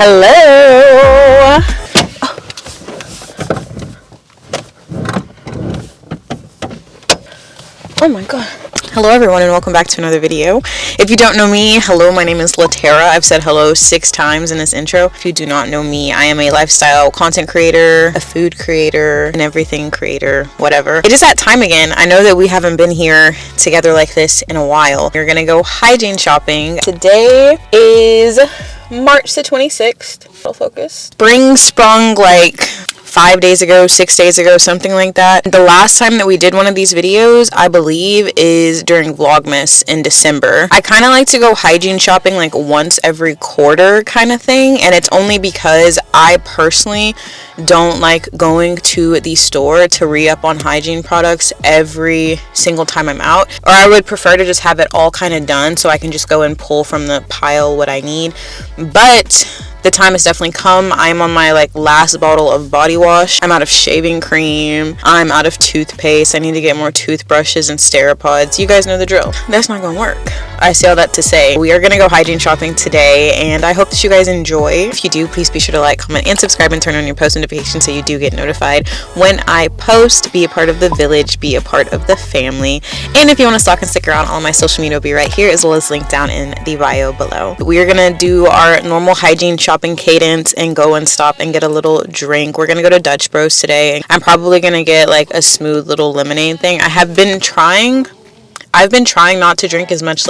Hello. Oh my god. Hello everyone and welcome back to another video. If you don't know me, hello, my name is Laterra. I've said hello 6 times in this intro. If you do not know me, I am a lifestyle content creator, a food creator, an everything creator, whatever. It is that time again. I know that we haven't been here together like this in a while. We're gonna go hygiene shopping. Today is March the 26th. I'll focus. Spring sprung like 5 days ago, 6 days ago, something like that. The last time that we did one of these videos, I believe, is during Vlogmas in December. I kind of like to go hygiene shopping like once every quarter kind of thing, and it's only because I personally don't like going to the store to re-up on hygiene products every single time I'm out, or I would prefer to just have it all kind of done so I can just go and pull from the pile what I need. But the time has definitely come. I'm on my last bottle of body wash. I'm out of shaving cream. I'm out of toothpaste. I need to get more toothbrushes and Steripods. You guys know the drill. That's not gonna work. I say all that to say we are gonna go hygiene shopping today, and I hope that you guys enjoy. If you do, please be sure to like, comment, and subscribe, and turn on your post notifications so you do get notified when I post. Be a part of the village, be a part of the family. And if you want to stalk and stick around, all my social media will be right here, as well as linked down in the bio below. We are gonna do our normal hygiene shopping cadence and go and stop and get a little drink. We're gonna go to Dutch Bros today. I'm probably gonna get like a smooth little lemonade thing. I've been trying not to drink as much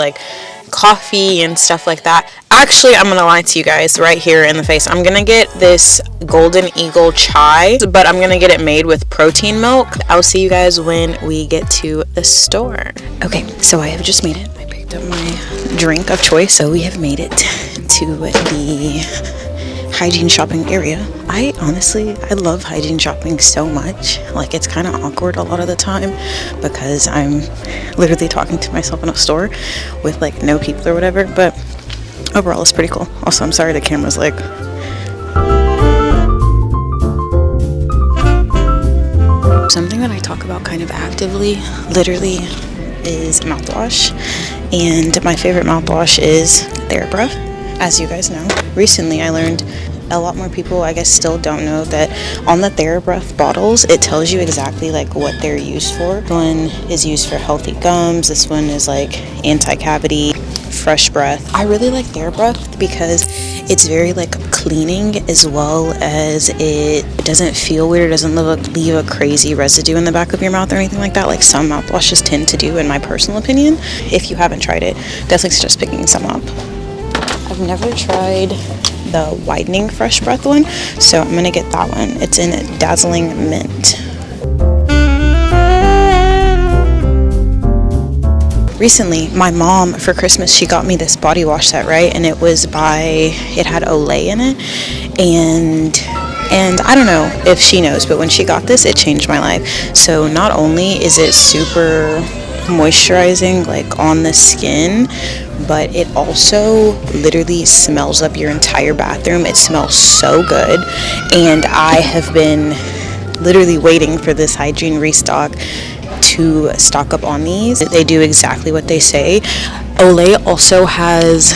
coffee and stuff like that. Actually, I'm gonna lie to you guys right here in the face. I'm gonna get this Golden Eagle chai, but I'm gonna get it made with protein milk. I'll see you guys when we get to the store. Okay, so I have just made it. I picked up my drink of choice. So we have made it to the hygiene shopping area. I love hygiene shopping so much. It's kind of awkward a lot of the time because I'm literally talking to myself in a store with no people or whatever, but overall it's pretty cool. Also, I'm sorry the camera's something that I talk about kind of actively, literally, is mouthwash. And my favorite mouthwash is Laterra. As you guys know, recently I learned a lot more people, I guess, still don't know that on the Therawair bottles, it tells you exactly what they're used for. This one is used for healthy gums. This one is anti-cavity, fresh breath. I really like Therawair because it's very cleaning, as well as it doesn't feel weird. It doesn't leave a crazy residue in the back of your mouth or anything like that, like some mouthwashes tend to do, in my personal opinion. If you haven't tried it, definitely suggest picking some up. I've never tried the whitening fresh breath one, so I'm gonna get that one. It's in Dazzling Mint. Recently, my mom for Christmas, she got me this body wash set, right? And it had Olay in it, and I don't know if she knows, but when she got this, it changed my life. So not only is it super moisturizing on the skin, but it also literally smells up your entire bathroom. It smells so good, and I have been literally waiting for this hygiene restock to stock up on these. They do exactly what they say. Olay also has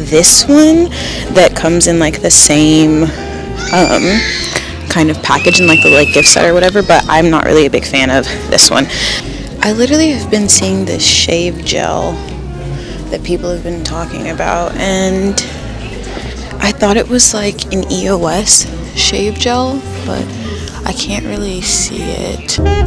this one that comes in the same kind of package in the gift set or whatever, but I'm not really a big fan of this one. I literally have been seeing this shave gel that people have been talking about, and I thought it was an EOS shave gel, but I can't really see it. I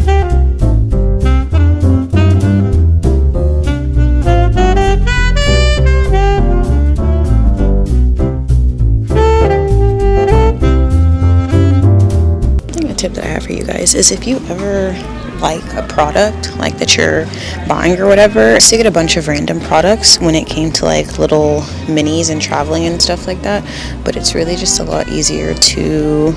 think a tip that I have for you guys is, if you ever like a product that you're buying or whatever, to get a bunch of random products when it came to little minis and traveling and stuff like that, but it's really just a lot easier to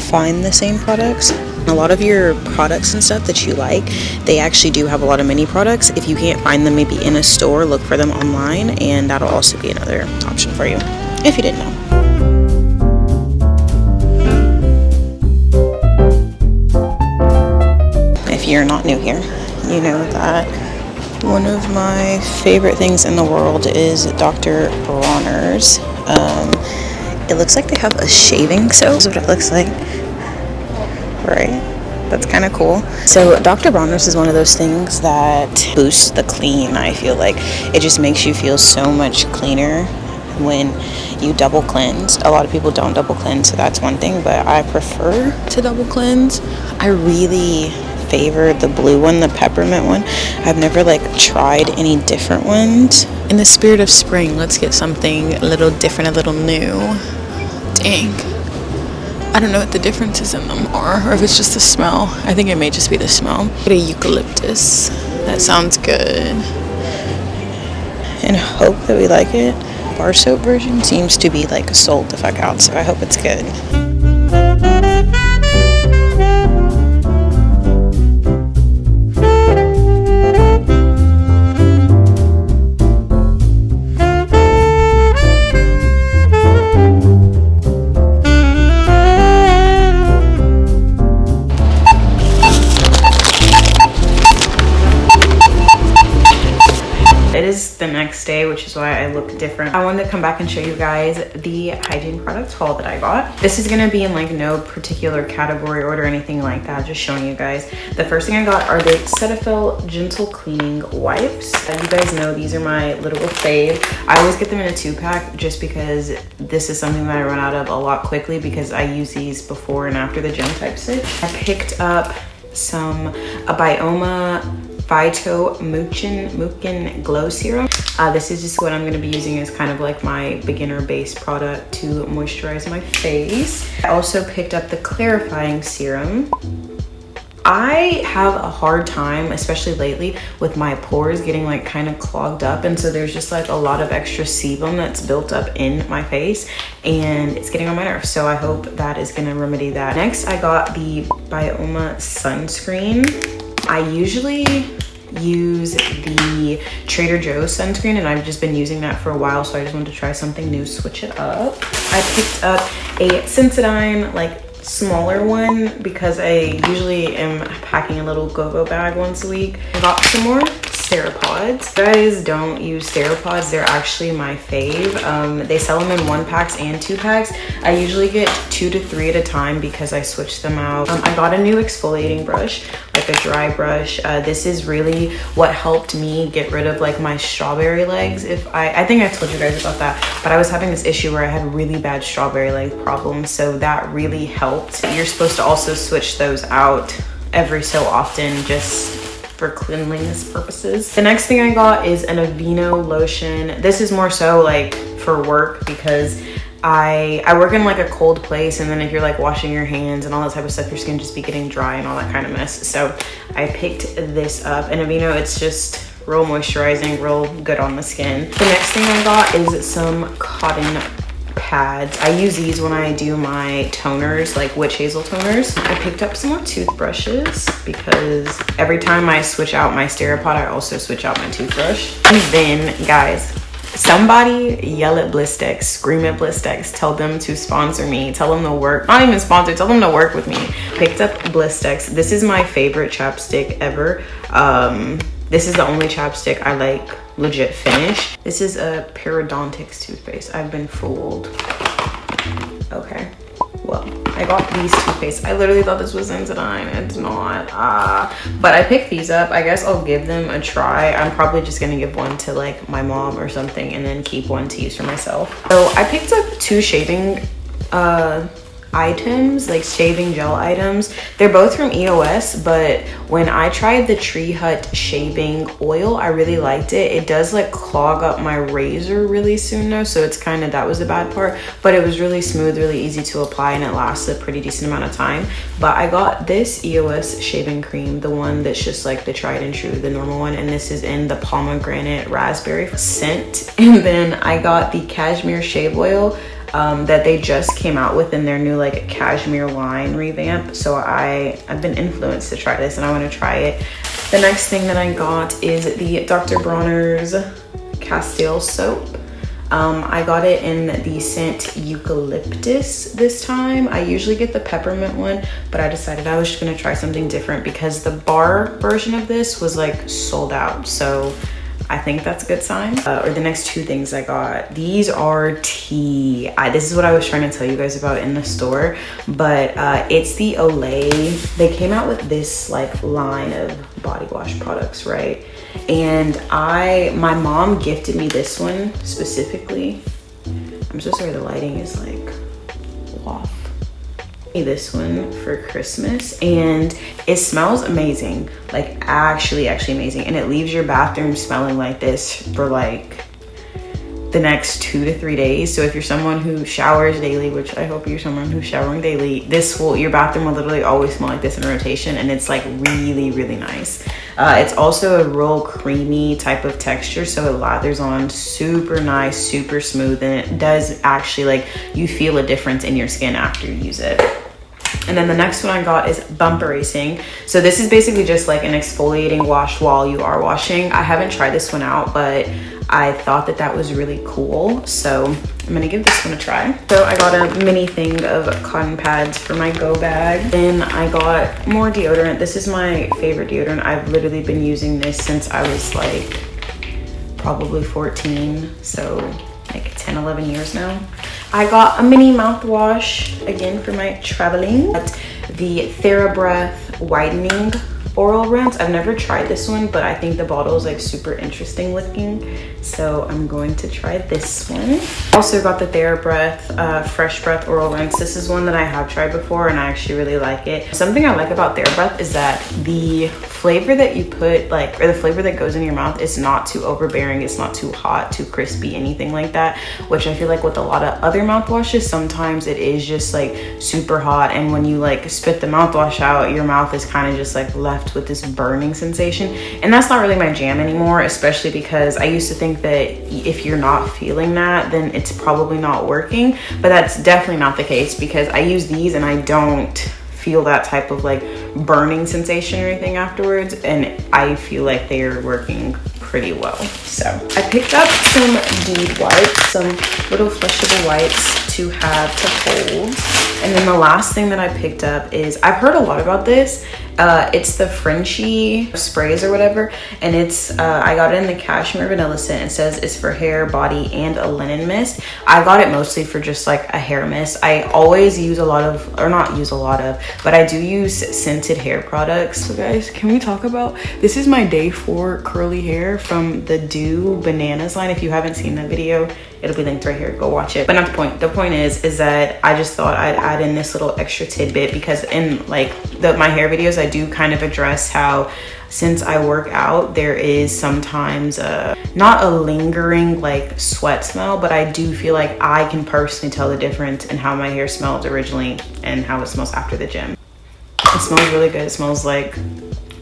find the same products. A lot of your products and stuff that you like, they actually do have a lot of mini products. If you can't find them maybe in a store, look for them online, and that'll also be another option for you if you didn't know. If you're not new here, you know that One of my favorite things in the world is Dr. Bronner's. It looks like they have a shaving soap. That's what it looks like. Right? That's kind of cool. So Dr. Bronner's is one of those things that boosts the clean. I feel like it just makes you feel so much cleaner when you double cleanse. A lot of people don't double cleanse, so that's one thing, but I prefer to double cleanse. I really favor the blue one, the peppermint one. I've never like tried any different ones. In the spirit of spring, let's get something a little different, a little new. Dang, I don't know what the differences in them are, or if it's just the smell. I think it may just be the smell. Get a eucalyptus. That sounds good. And hope that we like it. Bar soap version seems to be like sold the fuck out, so I hope it's good. It is the next day, which is why I look different. I wanted to come back and show you guys the hygiene product haul that I got. This is gonna be in like no particular category order or anything like that, just showing you guys. The first thing I got are the Cetaphil Gentle Cleaning Wipes. You guys know these are my little fave. I always get them in a 2-pack just because this is something that I run out of a lot quickly because I use these before and after the gym type stitch. I picked up a Bioma Phyto Mucin Glow Serum. This is just what I'm going to be using as kind of like my beginner base product to moisturize my face. I also picked up the Clarifying Serum. I have a hard time, especially lately, with my pores getting like kind of clogged up, and so there's just like a lot of extra sebum that's built up in my face and it's getting on my nerves, so I hope that is going to remedy that. Next, I got the Bioma Sunscreen. I usually use the Trader Joe's sunscreen, and I've just been using that for a while, so I just wanted to try something new, switch it up. I picked up a Sensodyne like smaller one because I usually am packing a little go-go bag once a week. I got some more Theropods. You guys don't use Theropods, they're actually my fave. They sell them in 1-packs and 2-packs. I usually get 2 to 3 at a time because I switch them out. I got a new exfoliating brush, like a dry brush. This is really what helped me get rid of like my strawberry legs. I think I told you guys about that, but I was having this issue where I had really bad strawberry leg problems, so that really helped. You're supposed to also switch those out every so often, just for cleanliness purposes. The next thing I got is an Aveeno lotion. This is more so like for work because I work in like a cold place, and then if you're like washing your hands and all that type of stuff, your skin just be getting dry and all that kind of mess. So I picked this up, and Aveeno, it's just real moisturizing, real good on the skin. The next thing I got is some cotton pads. I use these when I do my toners, like witch hazel toners. I picked up some more toothbrushes because every time I switch out my Sterapod, I also switch out my toothbrush. And then, guys, somebody yell at Blistex, scream at Blistex, tell them to sponsor me, tell them to work, not even sponsor, tell them to work with me. Picked up Blistex. This is my favorite chapstick ever. This is the only chapstick I like legit finish. This is a periodontics toothpaste. I've been fooled. Okay, well, I got these toothpaste. I literally thought this was Sensodyne. It's not. But I picked these up. I guess I'll give them a try. I'm probably just gonna give one to like my mom or something, and then keep one to use for myself. So I picked up 2 shaving items, like shaving gel items. They're both from EOS, but when I tried the Tree Hut shaving oil, I really liked it. It does like clog up my razor really soon though, so it's kind of, that was the bad part, but it was really smooth, really easy to apply, and it lasts a pretty decent amount of time. But I got this EOS shaving cream, the one that's just like the tried and true, the normal one, and this is in the pomegranate raspberry scent. And then I got the cashmere shave oil that they just came out with in their new like cashmere line revamp. So I've been influenced to try this, and I want to try it. The next thing that I got is the Dr. Bronner's Castile soap. I got it in the scent Eucalyptus this time. I usually get the peppermint one, but I decided I was just gonna try something different because the bar version of this was like sold out. So I think that's a good sign. Or the next two things I got. These are tea. This is what I was trying to tell you guys about in the store, but it's the Olay. They came out with this like line of body wash products, right? And my mom gifted me this one specifically. I'm so sorry, the lighting is like off. This one for Christmas, and it smells amazing, like actually amazing, and it leaves your bathroom smelling like this for like the next 2 to 3 days. So if you're someone who showers daily, which I hope you're someone who's showering daily, your bathroom will literally always smell like this in rotation, and it's like really nice. It's also a real creamy type of texture, so it lathers on super nice, super smooth, and it does actually, like, you feel a difference in your skin after you use it. And then the next one I got is Bump Erasing. So this is basically just like an exfoliating wash while you are washing. I haven't tried this one out, but I thought that was really cool. So I'm gonna give this one a try. So I got a mini thing of cotton pads for my go bag. Then I got more deodorant. This is my favorite deodorant. I've literally been using this since I was like probably 14. So like 10, 11 years now. I got a mini mouthwash again for my traveling. The Therawair Whitening Oral Rinse. I've never tried this one, but I think the bottle is like super interesting looking. So I'm going to try this one. Also got the Therawair Fresh Breath Oral Rinse. This is one that I have tried before and I actually really like it. Something I like about Therawair is that the flavor that you put, like, or the flavor that goes in your mouth is not too overbearing. It's not too hot, too crispy, anything like that, which I feel like with a lot of other mouthwashes, sometimes it is just like super hot, and when you like spit the mouthwash out, your mouth is kind of just like left with this burning sensation, and that's not really my jam anymore, especially because I used to think that if you're not feeling that, then it's probably not working, but that's definitely not the case because I use these and I don't feel that type of like burning sensation or anything afterwards, and I feel like they're working pretty well. So I picked up some dude wipes, some little flushable wipes to have to hold. And then the last thing that I picked up is, I've heard a lot about this. It's the Frenchie sprays or whatever, and it's I got it in the cashmere vanilla scent. It says it's for hair, body, and a linen mist. I got it mostly for just like a hair mist. I always use a lot of, or not use a lot of, but I do use scented hair products. So guys, can we talk about, this is my day 4 curly hair from the Dew Bananas line. If you haven't seen that video, it'll be linked right here, go watch it. But not the point. The point is that I just thought I'd add in this little extra tidbit because in like my hair videos, I do kind of address how since I work out, there is sometimes not a lingering like sweat smell, but I do feel like I can personally tell the difference in how my hair smelled originally and how it smells after the gym. It smells really good. It smells like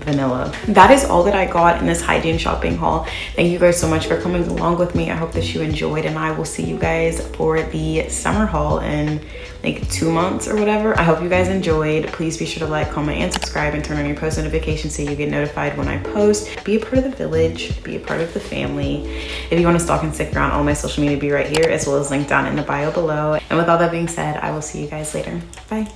vanilla. That is all that I got in this Hygiene shopping haul. Thank you guys so much for coming along with me. I hope that you enjoyed, and I will see you guys for the summer haul in like 2 months or whatever. I hope you guys enjoyed. Please be sure to like, comment, and subscribe, and turn on your post notifications so you get notified when I post. Be a part of the village, be a part of the family. If you want to stalk and stick around, all my social media will be right here, as well as linked down in the bio below. And with all that being said, I will see you guys later. Bye.